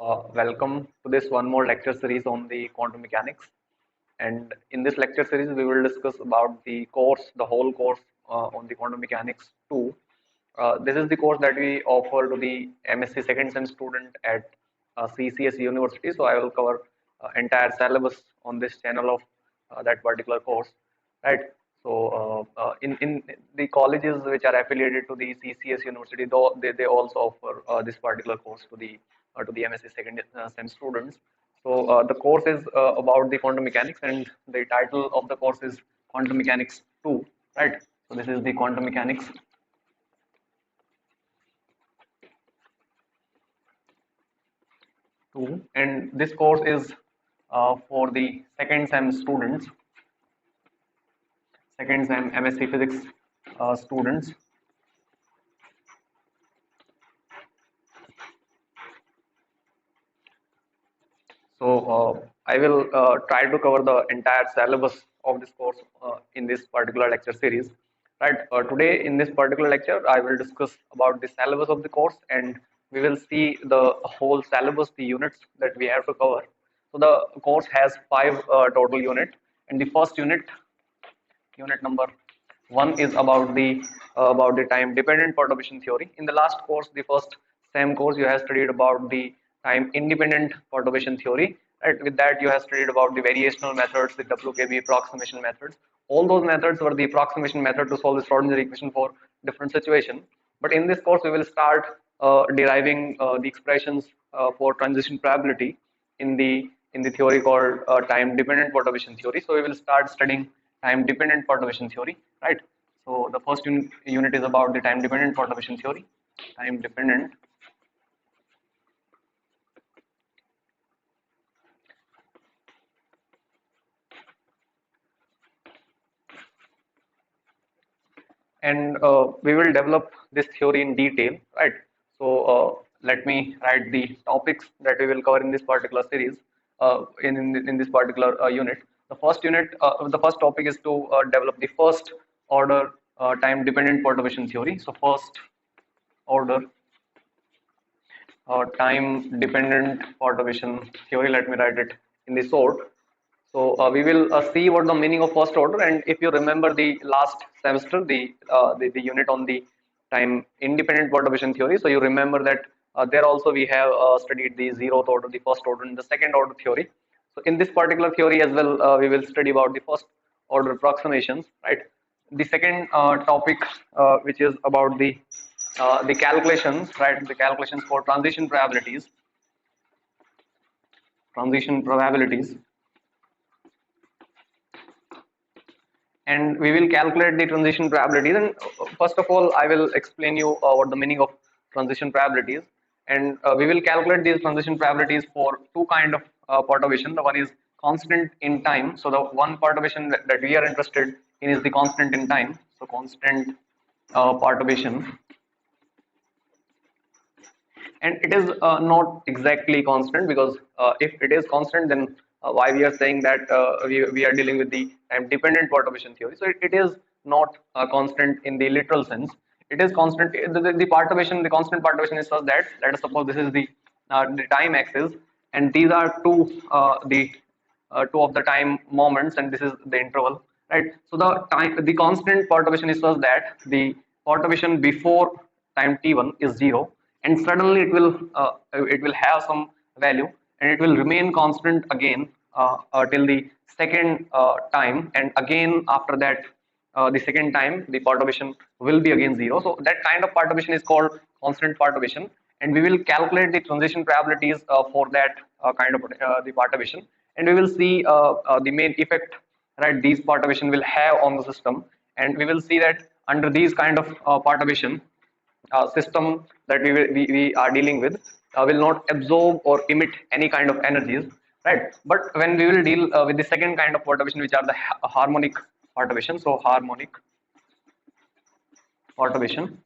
Welcome to this one more lecture series on the quantum mechanics. And in this lecture series, we will discuss about the whole course on the quantum mechanics 2. This is the course that we offer to the M.Sc second sem student at CCS University. So I will cover entire syllabus on this channel of that particular course, right? So in the colleges which are affiliated to the CCS University, though they also offer this particular course to the M.Sc second sem students. So the course is about the quantum mechanics, and the title of the course is Quantum Mechanics 2, right? So this is the quantum mechanics 2, and this course is for the second sem students, second sem M.Sc Physics students. So I will try to cover the entire syllabus of this course in this particular lecture series. Right. Today in this particular lecture, I will discuss about the syllabus of the course, and we will see the whole syllabus, the units that we have to cover. So the course has 5 total units, and the first unit number 1 is about the time dependent perturbation theory. In the last course, the first SEM course, you have studied about the time independent perturbation theory. Right? With that, you have studied about the variational methods, the WKB approximation methods. All those methods were the approximation method to solve the Schrodinger equation for different situations. But in this course, we will start deriving the expressions for transition probability in the theory called time dependent perturbation theory. So we will start studying time dependent perturbation theory, right? So the first unit is about the time dependent perturbation theory. Time dependent and we will develop this theory in detail, right? So let me write the topics that we will cover in this particular series, in this particular unit. The first topic is to develop the first order time dependent perturbation theory. So first order time dependent perturbation theory. Let me write it in the short. So we will see what the meaning of first order, and if you remember the last semester, the unit on the time independent perturbation theory. So you remember that there also we have studied the zeroth order, the first order, and the second order theory. So in this particular theory as well, we will study about the first order approximations, right? The second topic, which is about the calculations, right? The calculations for transition probabilities, transition probabilities. And we will calculate the transition probabilities. And first of all, I will explain you what the meaning of transition probabilities. And we will calculate these transition probabilities for two kind of perturbation. The one is constant in time. So the one perturbation that we are interested in is the constant in time. So constant perturbation. And it is not exactly constant, because if it is constant, then why we are saying that we are dealing with the time dependent perturbation theory. So it is not constant in the literal sense. It is constant. The perturbation, the constant perturbation is such that, let us suppose this is the time axis, and these are two of the time moments, and this is the interval, right? So the constant perturbation is such that the perturbation before time t1 is 0, and suddenly it will have some value, and it will remain constant again till the second time, and again after that the second time the perturbation will be again 0. So that kind of perturbation is called constant perturbation, and we will calculate the transition probabilities for that kind of the perturbation, and we will see the main effect, right, these perturbation will have on the system. And we will see that under these kind of perturbation, system that we are dealing with will not absorb or emit any kind of energies, right? But when we will deal with the second kind of perturbation, which are the harmonic perturbation. So harmonic perturbation,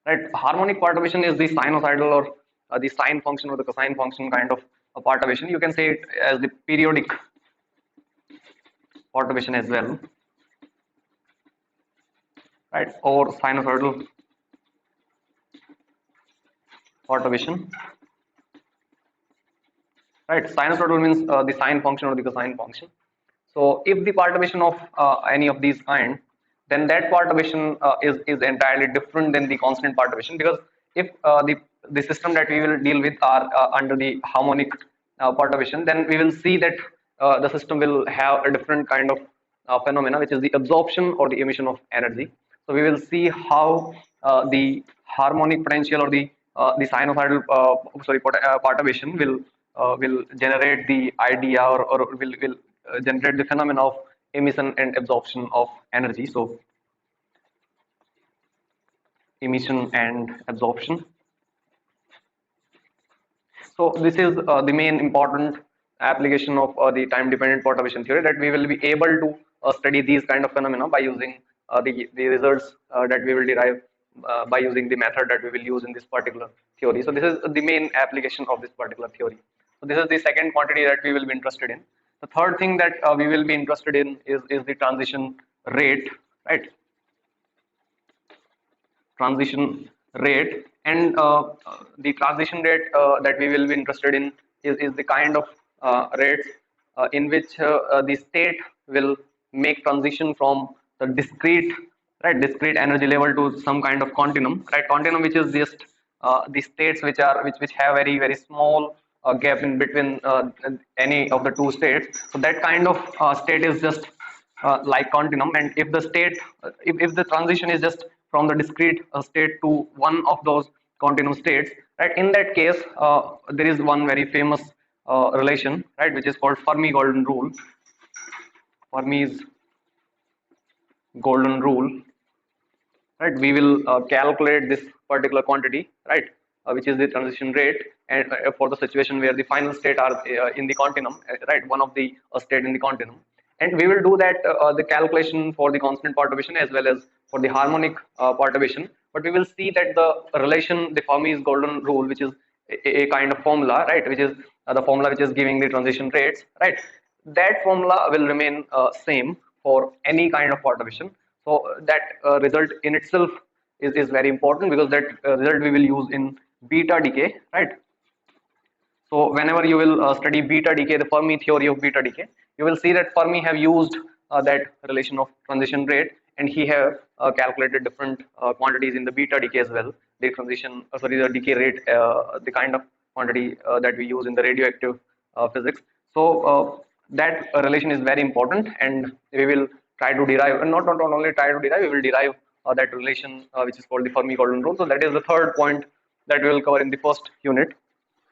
right? Harmonic perturbation is the sinusoidal or the sine function or the cosine function kind of perturbation. You can say it as the periodic perturbation as well, right? Or sinusoidal perturbation, right? Sinusoidal means the sine function or the cosine function. So if the perturbation of any of these kind, then that perturbation is entirely different than the constant perturbation, because if the system that we will deal with are under the harmonic perturbation, then we will see that the system will have a different kind of phenomena, which is the absorption or the emission of energy. So we will see how the harmonic potential or the sinusoidal perturbation will generate the idea, or will generate the phenomena of emission and absorption of energy. So emission and absorption. So this is the main important application of the time-dependent perturbation theory, that we will be able to study these kind of phenomena by using the results that we will derive by using the method that we will use in this particular theory. So this is the main application of this particular theory. So this is the second quantity that we will be interested in. The third thing that we will be interested in is the transition rate, right? Transition rate, and the transition rate that we will be interested in is the kind of rates in which the state will make transition from the discrete energy level to some kind of continuum, right? Continuum, which is just the states which have very small gap in between any of the two states. So that kind of state is just like continuum, and if the state if the transition is just from the discrete state to one of those continuum states, right? In that case, there is one very famous relation, right, which is called Fermi golden rule. Fermi's golden rule, right? We will calculate this particular quantity, right, which is the transition rate, and for the situation where the final state are in the continuum, right, one of the state in the continuum. And we will do that the calculation for the constant perturbation as well as for the harmonic perturbation. But we will see that the relation, the Fermi's golden rule, which is a kind of formula, right, which is the formula which is giving the transition rates, right, that formula will remain same for any kind of perturbation. So that result in itself is very important, because that result we will use in beta decay, right? So whenever you will study beta decay, the Fermi theory of beta decay, you will see that Fermi have used that relation of transition rate, and he have calculated different quantities in the beta decay as well. The transition, the decay rate, the kind of quantity that we use in the radioactive physics. So that relation is very important, and we will try to derive, and not only try to derive, we will derive that relation, which is called the Fermi golden rule. So that is the third point that we will cover in the first unit.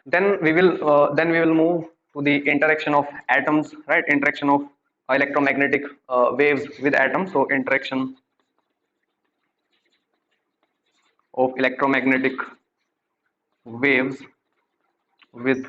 Then we will move to the interaction of atoms, right? Interaction of electromagnetic waves with atoms. So interaction of electromagnetic waves with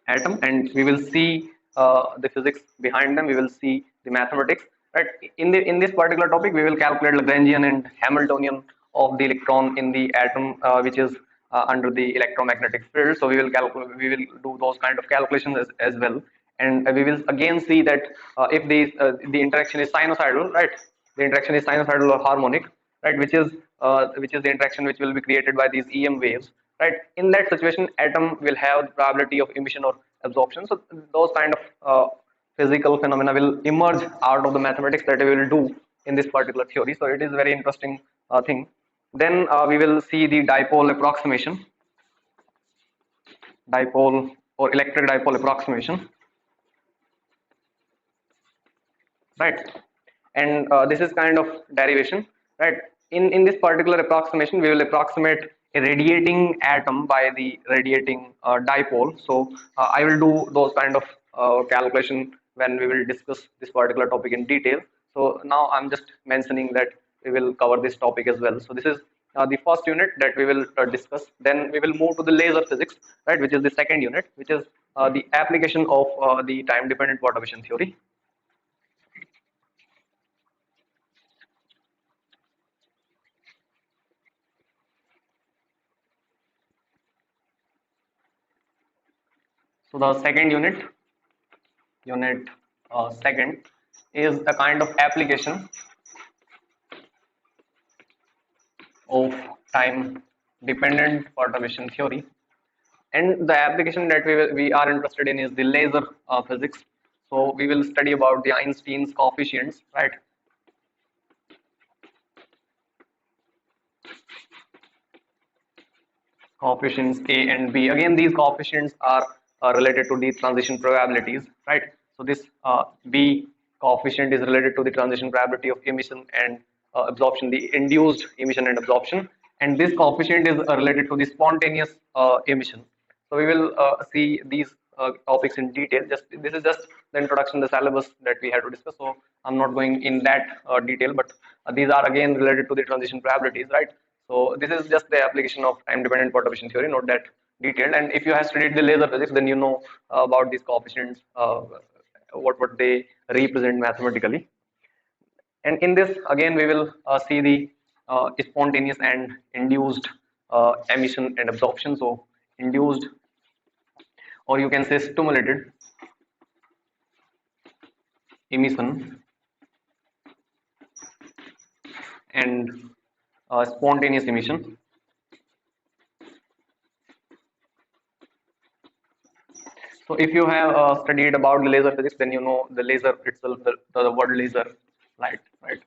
atom, and we will see the physics behind them. We will see the mathematics, right? In this particular topic, we will calculate Lagrangian and Hamiltonian of the electron in the atom, which is under the electromagnetic field. So we will do those kind of calculations as well, and we will again see that if the interaction is sinusoidal, right? The interaction is sinusoidal or harmonic, right? Which is the interaction which will be created by these EM waves, right? In that situation, atom will have the probability of emission or absorption. So those kind of physical phenomena will emerge out of the mathematics that we will do in this particular theory. So it is a very interesting thing. Then we will see the dipole approximation, dipole or electric dipole approximation, right? And this is kind of derivation, right? In this particular approximation, we will approximate a radiating atom by the radiating dipole. So I will do those kind of calculation when we will discuss this particular topic in detail. So now I'm just mentioning that we will cover this topic as well. So this is the first unit that we will discuss. Then we will move to the laser physics, right, which is the second unit, which is the application of the time-dependent perturbation theory. So the second unit second, is a kind of application of time dependent perturbation theory. And the application that we are interested in is the laser physics. So we will study about the Einstein's coefficients, right? Coefficients A and B. Again, these coefficients are related to the transition probabilities, right? So this B coefficient is related to the transition probability of emission and absorption, the induced emission and absorption. And this coefficient is related to the spontaneous emission. So we will see these topics in detail. Just this is just the introduction, the syllabus that we have to discuss. So I'm not going in that detail, but these are again related to the transition probabilities, right? So this is just the application of time-dependent perturbation theory, not that detailed. And if you have studied the laser physics, then you know about these coefficients, what they represent mathematically. And in this, again, we will see the spontaneous and induced emission and absorption. So induced, or you can say stimulated emission and spontaneous emission. So if you have studied about the laser physics, then you know the laser itself, the word laser, light, right?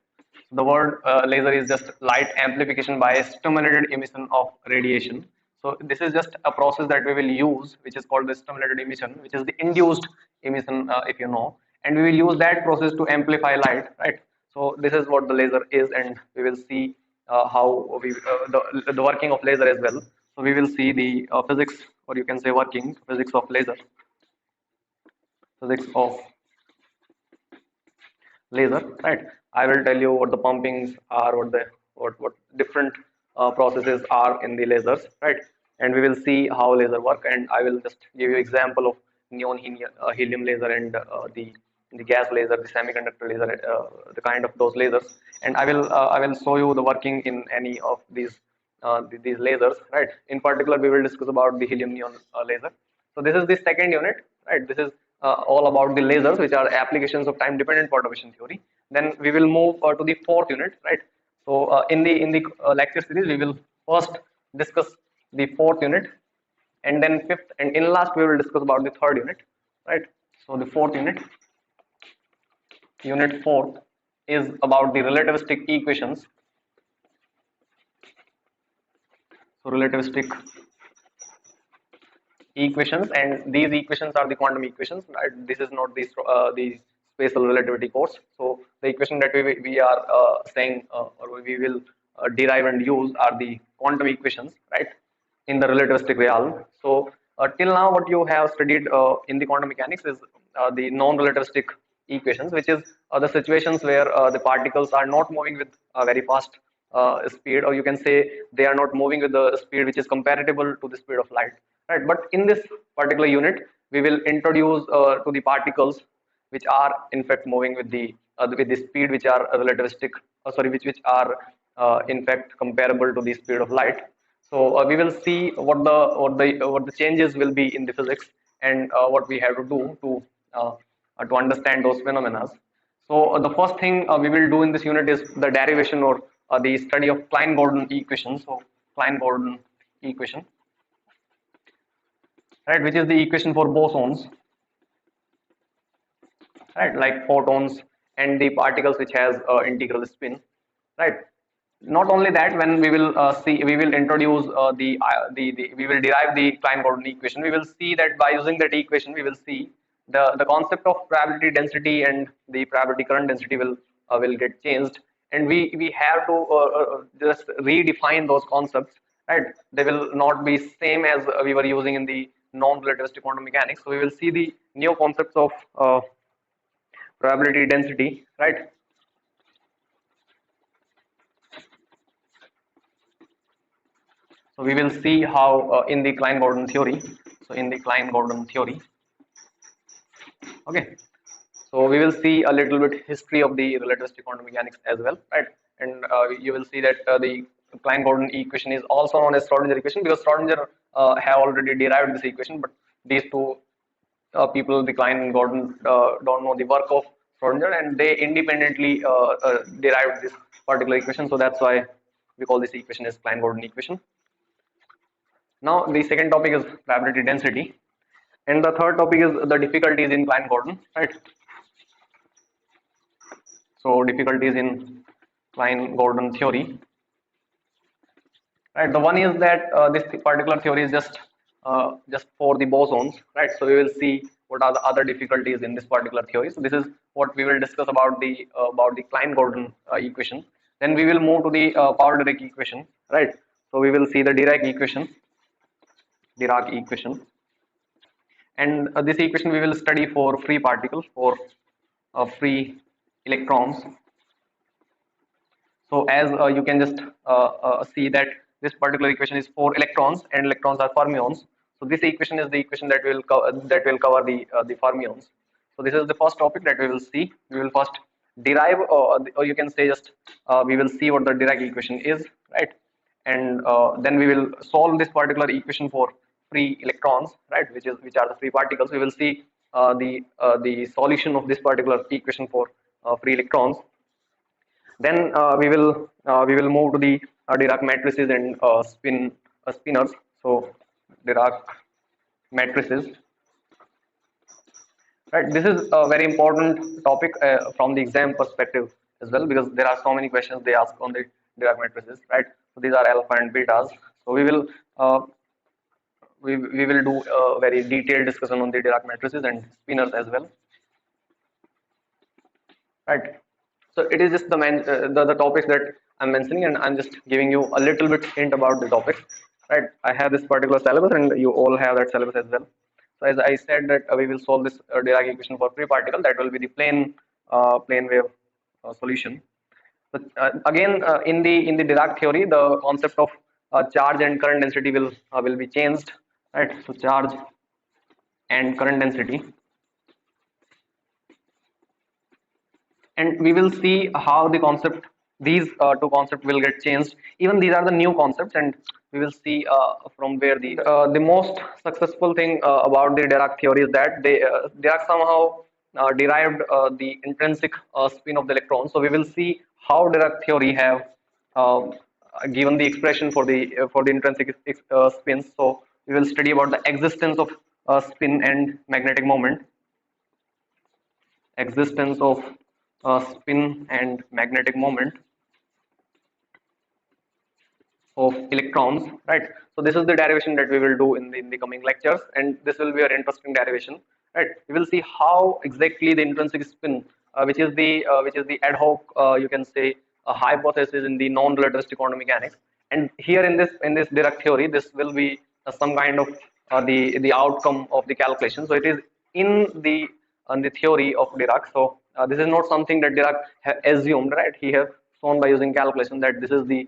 The word laser is just light amplification by stimulated emission of radiation. So this is just a process that we will use, which is called the stimulated emission, which is the induced emission, if you know, and we will use that process to amplify light, right? So this is what the laser is, and we will see how the working of laser as well. So we will see the physics, or you can say working physics of laser, physics of laser, right? I will tell you what the pumpings are, what different processes are in the lasers, right? And we will see how laser work, and I will just give you example of neon helium laser and the gas laser, the semiconductor laser, the kind of those lasers. And I will show you the working in any of these lasers, right? In particular, we will discuss about the helium neon laser. So this is the second unit, right? This is all about the lasers, which are applications of time-dependent perturbation theory. Then we will move to the fourth unit, right? So in the lecture series, we will first discuss the fourth unit, and then fifth, and in last we will discuss about the third unit, right? So the fourth unit, unit fourth, is about the relativistic equations. So relativistic equations, and these equations are the quantum equations, right? This is not the special relativity course. So the equation that we are saying, or we will derive and use, are the quantum equations, right, in the relativistic realm. So till now what you have studied in the quantum mechanics is the non-relativistic equations, which is the situations where the particles are not moving with a very fast speed, or you can say they are not moving with the speed which is comparable to the speed of light, right? But in this particular unit, we will introduce to the particles which are in fact moving with the speed which are relativistic, sorry, which are in fact comparable to the speed of light. So we will see what the changes will be in the physics, and what we have to do to understand those phenomena. So the first thing we will do in this unit is the derivation, or the study of Klein-Gordon equation. So Klein-Gordon equation, right, which is the equation for bosons, right, like photons and the particles which has integral spin, right? Not only that, when we will we will introduce we will derive the Klein-Gordon equation. We will see that by using that equation, we will see the concept of probability density and the probability current density will get changed, and we have to just redefine those concepts, right? They will not be same as we were using in the non-relativistic quantum mechanics. So we will see the new concepts of probability density, right? So we will see how in the Klein-Gordon theory. So in the Klein-Gordon theory, okay. So we will see a little bit history of the relativistic quantum mechanics as well, right? And you will see that the Klein-Gordon equation is also known as Schrodinger equation, because Schrodinger have already derived this equation, but these two people, the Klein and Gordon, don't know the work of Schrodinger, and they independently derived this particular equation. So that's why we call this equation as Klein-Gordon equation. Now the second topic is probability density, and the third topic is the difficulties in Klein-Gordon, right? So difficulties in Klein-Gordon theory, right? The one is that this particular theory is just for the bosons, right? So we will see what are the other difficulties in this particular theory. So this is what we will discuss about the Klein-Gordon equation. Then we will move to the Power-Dirac equation, right? So we will see the Dirac equation, and this equation we will study for free particles, for free electrons. So as you can just see that this particular equation is for electrons, and electrons are fermions. So this equation is the equation that will cover the fermions. So this is the first topic that we will see. We will first derive, or you can say just we will see what the Dirac equation is, right? And then we will solve this particular equation for free electrons, right? Which are the free particles. We will see the solution of this particular equation for free electrons. Then we will move to the Dirac matrices and spinors. So Dirac matrices, right? This is a very important topic from the exam perspective as well, because there are so many questions they ask on the Dirac matrices, right? So these are alpha and betas. So uh, we will do a very detailed discussion on the Dirac matrices and spinors as well, right? So it is just the topics that I'm mentioning, and I'm just giving you a little bit hint about the topics, right? I have this particular syllabus, and you all have that syllabus as well. So as I said that we will solve this Dirac equation for free particle. That will be the plane wave solution. So again, in the Dirac theory, the concept of charge and current density will be changed, right? So charge and current density, and we will see how these two concepts will get changed. Even these are the new concepts, and we will see from where the most successful thing about the Dirac theory is that Dirac somehow derived the intrinsic spin of the electron. So we will see how Dirac theory have uh, given the expression for the intrinsic spins. So we will study about the existence of spin and magnetic moment, existence of spin and magnetic moment of electrons, right? So this is the derivation that we will do in the coming lectures, and this will be an interesting derivation, right? We will see how exactly the intrinsic spin, which is the ad hoc, you can say, a hypothesis in the non-relativistic quantum mechanics. And here in this Dirac theory, this will be some kind of the outcome of the calculation. So it is in the theory of Dirac. So this is not something that Dirac assumed, right? He has shown by using calculation that this is the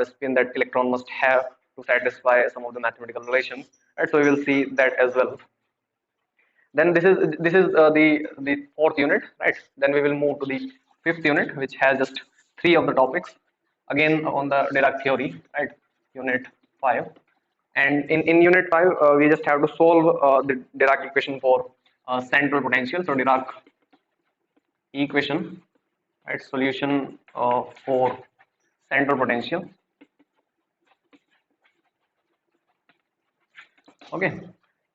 spin that electron must have to satisfy some of the mathematical relations, right? So we will see that as well. Then this is the fourth unit, right? Then we will move to the fifth unit, which has just three of the topics, again on the Dirac theory, right? Unit 5. And in unit 5, we just have to solve the Dirac equation for central potential. So Dirac equation, right? Solution for central potential. Okay.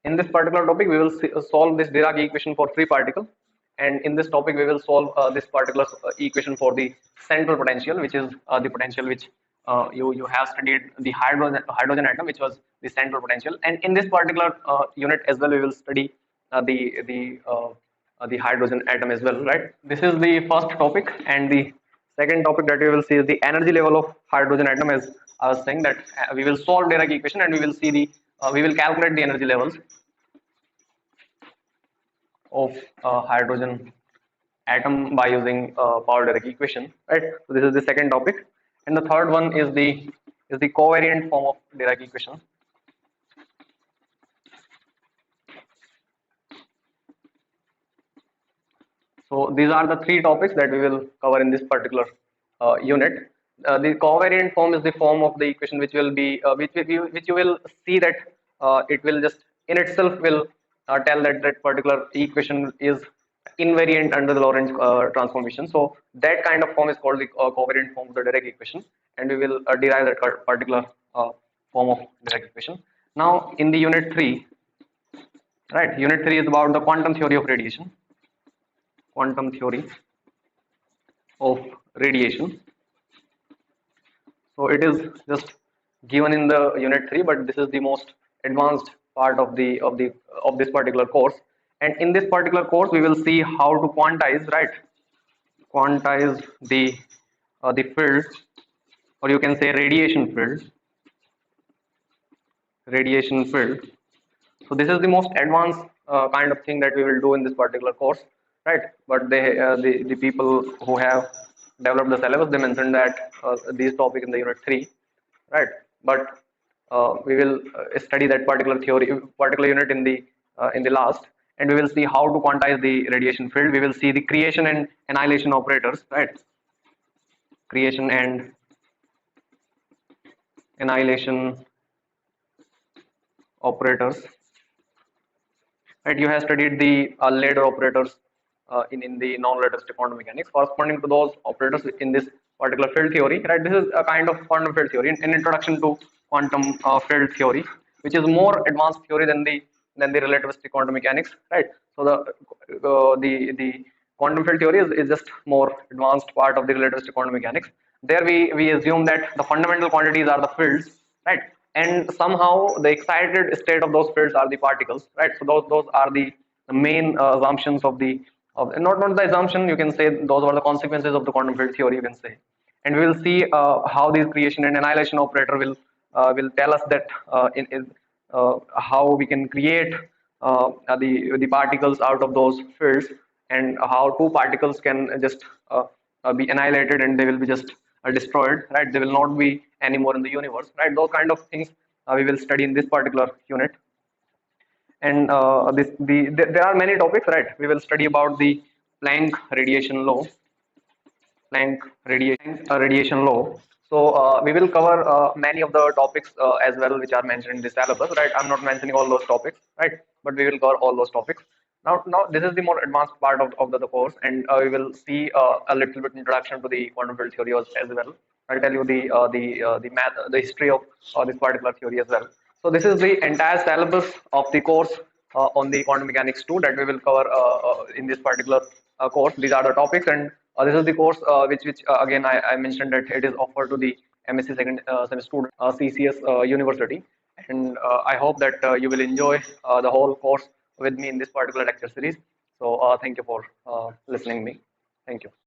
In this particular topic, we will solve this Dirac equation for free particle, and in this topic, we will solve this particular equation for the central potential, which is the potential which you have studied the hydrogen atom, which was the central potential. And in this particular unit as well, we will study the hydrogen atom as well, right? This is the first topic, and the second topic that we will see is the energy level of hydrogen atom. As I was saying, that we will solve Dirac equation, and we will calculate the energy levels of hydrogen atom by using Power-Dirac equation, right? So this is the second topic, and the third one is the covariant form of Dirac equation. So these are the three topics that we will cover in this particular unit. The covariant form is the form of the equation which will be which you will see that it will just in itself will tell that that particular equation is invariant under the Lorentz transformation. So that kind of form is called the covariant form of the Dirac equation, and we will derive that particular form of direct equation. Now in the unit 3, right, unit 3 is about the quantum theory of radiation. Quantum theory of radiation. So it is just given in the unit 3, but this is the most advanced part of this particular course. And in this particular course, we will see how to quantize, right? Quantize the field, or you can say radiation field. Radiation field. So this is the most advanced kind of thing that we will do in this particular course, right? But the people who have developed the syllabus, they mentioned that these topics in the unit 3, right? But we will study that particular unit in the last, and we will see how to quantize the radiation field. We will see the creation and annihilation operators, right? Creation and annihilation operators. Right, you have studied the ladder operators in the non-relativistic quantum mechanics corresponding to those operators in this particular field theory. Right, this is a kind of quantum field theory, an introduction to quantum field theory, which is more advanced theory than the relativistic quantum mechanics. Right, so the quantum field theory is just more advanced part of the relativistic quantum mechanics. There we assume that the fundamental quantities are the fields, right? And somehow the excited state of those fields are the particles, right? So those are the main assumptions of the of not the assumption, you can say those are the consequences of the quantum field theory, you can say. And we will see how this creation and annihilation operator will tell us that how we can create the particles out of those fields, and how two particles can just be annihilated and they will be just destroyed, right? They will not be anymore in the universe, right? Those kind of things we will study in this particular unit. And there are many topics, right? We will study about the Planck radiation law. Planck radiation law. So we will cover many of the topics as well, which are mentioned in the syllabus, right? I'm not mentioning all those topics, right? But we will cover all those topics. Now this is the more advanced part of the course, and we will see a little bit introduction to the quantum field theory as well. I'll tell you the math, the history of this particular theory as well. So this is the entire syllabus of the course on the quantum mechanics 2 that we will cover in this particular course. These are the topics, and this is the course which again I mentioned that it is offered to the M.Sc second semester student CCS University, and I hope that you will enjoy the whole course with me in this particular lecture series. So thank you for listening me. Thank you.